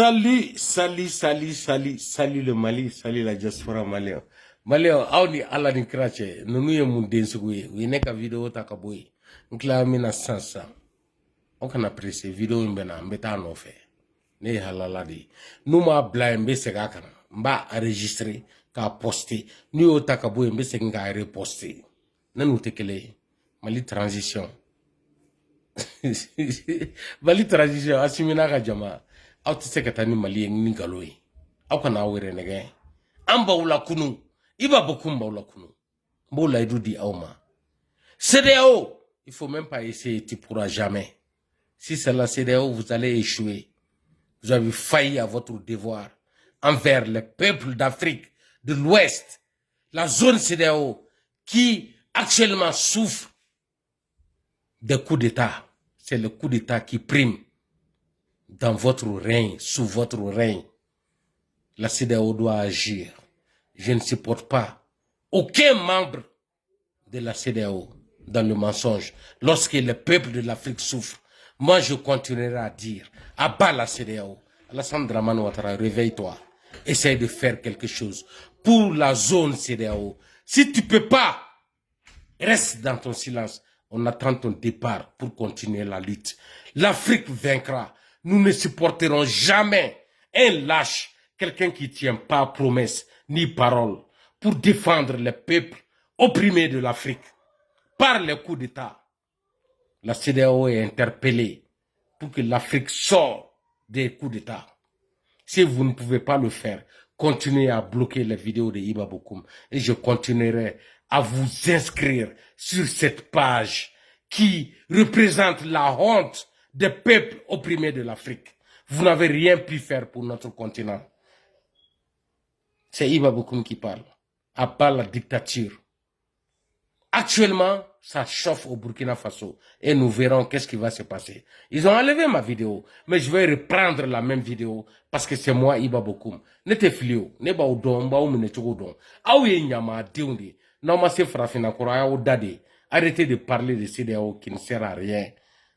Salut le Mali, salut la diaspora malien. Malien, auni ala ni krache, nunu ye mun densugu we neka video takaboy. Nkla mina sansa. On kan apprécier video mbena mbeta no fe. Ne halala di. Numa bla mbe sega kana. Mba enregistrer ka poster. Ni o takaboy mbe sega reposter. Nanu tekele Mali transition. Mali transition asimina ka jama. Aw tɛ se ka taa ni Mali ye ni ngalon ye aw kana aw yɛrɛ nɛgɛ an b'aw la kunu i b'a bɔ kun b'aw la kunu n b'o layidu di aw ma CEDEAO il faut même pas essayer, tu pourras jamais. Si c'est la CEDEAO, vous allez échouer. Vous avez failli à votre devoir envers les peuples d'Afrique de l'Ouest, la zone CEDEAO qui actuellement souffre des coups d'État. C'est le coup d'État qui prime dans votre règne, sous votre règne. La CEDEAO doit agir. Je ne supporte pas aucun membre de la CEDEAO dans le mensonge. Lorsque le peuple de l'Afrique souffre, moi je continuerai à dire, à bas la CEDEAO. Alassane Dramane Ouattara, réveille-toi. Essaye de faire quelque chose pour la zone CEDEAO. Si tu ne peux pas, reste dans ton silence. On attend ton départ pour continuer la lutte. L'Afrique vaincra. Nous ne supporterons jamais un lâche, quelqu'un qui ne tient pas promesse ni parole pour défendre les peuples opprimés de l'Afrique par les coups d'État. La CEDEAO est interpellée pour que l'Afrique sorte des coups d'État. Si vous ne pouvez pas le faire, continuez à bloquer les vidéos de Iba Bokoum et je continuerai à vous inscrire sur cette page qui représente la honte des peuples opprimés de l'Afrique. Vous n'avez rien pu faire pour notre continent. C'est Iba Bokoum qui parle. À bas la dictature. Actuellement, ça chauffe au Burkina Faso. Et nous verrons qu'est-ce qui va se passer. Ils ont enlevé ma vidéo. Mais je vais reprendre la même vidéo. Parce que c'est moi, Iba Bokoum. Nete filio. Neba udon. Mba umene chogodon. Aouye nyama deundi. Non, ma se frafina koraya ou dade. Arrêtez de parler de CEDEAO qui ne sert à rien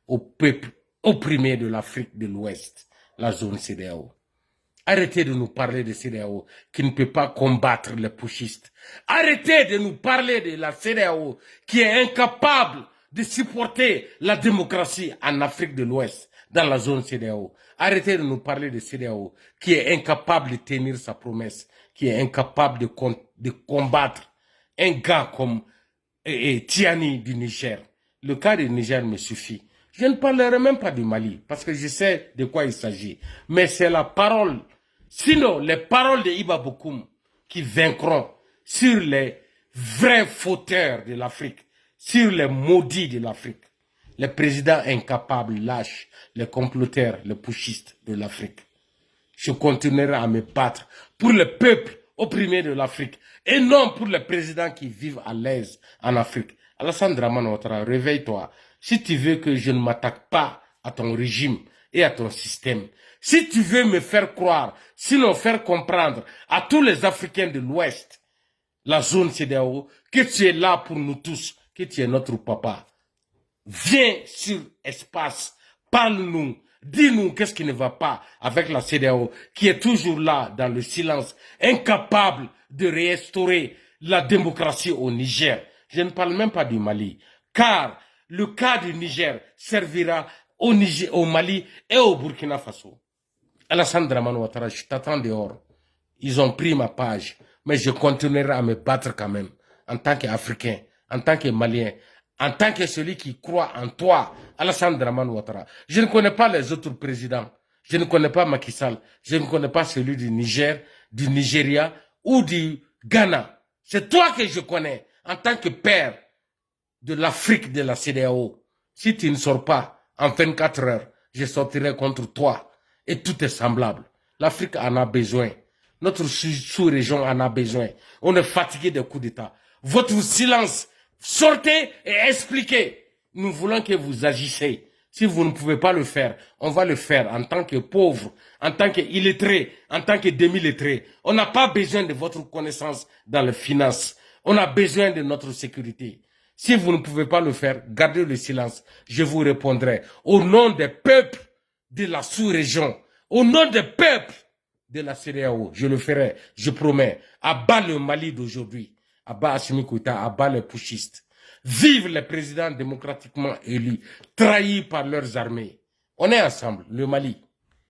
au peuple opprimé de l'Afrique de l'Ouest, la zone CEDEAO. Arrêtez de nous parler de CEDEAO qui ne peut pas combattre les pushistes. Arrêtez de nous parler de la CEDEAO qui est incapable de supporter la démocratie en Afrique de l'Ouest, dans la zone CEDEAO. Arrêtez de nous parler de CEDEAO qui est incapable de tenir sa promesse, qui est incapable de combattre un gars comme Tiani du Niger. Le cas du Niger me suffit. Je ne parlerai même pas du Mali, parce que je sais de quoi il s'agit. Mais c'est la parole, sinon les paroles de Iba Bokoum qui vaincront sur les vrais fauteurs de l'Afrique, sur les maudits de l'Afrique. Les présidents incapables, lâches, les comploteurs, les pushistes de l'Afrique. Je continuerai à me battre pour le peuple opprimé de l'Afrique et non pour les présidents qui vivent à l'aise en Afrique. Alassane Dramane Ouattara, réveille-toi. Si tu veux que je ne m'attaque pas à ton régime et à ton système, si tu veux me faire croire, sinon faire comprendre à tous les Africains de l'Ouest, la zone CEDEAO, que tu es là pour nous tous, que tu es notre papa, viens sur espace, parle-nous, dis-nous qu'est-ce qui ne va pas avec la CEDEAO, qui est toujours là dans le silence, incapable de restaurer la démocratie au Niger. Je ne parle même pas du Mali, car le cas du Niger servira au Mali et au Burkina Faso. Alassane Dramane Ouattara, je t'attends dehors. Ils ont pris ma page, mais je continuerai à me battre quand même, en tant qu'Africain, en tant que Malien, en tant que celui qui croit en toi, Alassane Dramane Ouattara. Je ne connais pas les autres présidents. Je ne connais pas Macky Sall. Je ne connais pas celui du Niger, du Nigeria ou du Ghana. C'est toi que je connais, en tant que père de l'Afrique de la CEDEAO. Si tu ne sors pas en 24 heures, je sortirai contre toi. Et tout est semblable. L'Afrique en a besoin. Notre sous-région en a besoin. On est fatigué des coups d'État. Votre silence, sortez et expliquez. Nous voulons que vous agissez. Si vous ne pouvez pas le faire, on va le faire en tant que pauvre, en tant qu'illettré, en tant que demi-lettré. On n'a pas besoin de votre connaissance dans les finances. On a besoin de notre sécurité. Si vous ne pouvez pas le faire, gardez le silence. Je vous répondrai au nom des peuples de la sous-région, Au nom des peuples de la CEDEAO, je le ferai, je promets. Abat le Mali d'aujourd'hui. Abat Assimi Goïta, abat les putschistes. Vive les présidents démocratiquement élus, trahis par leurs armées. On est ensemble, le Mali.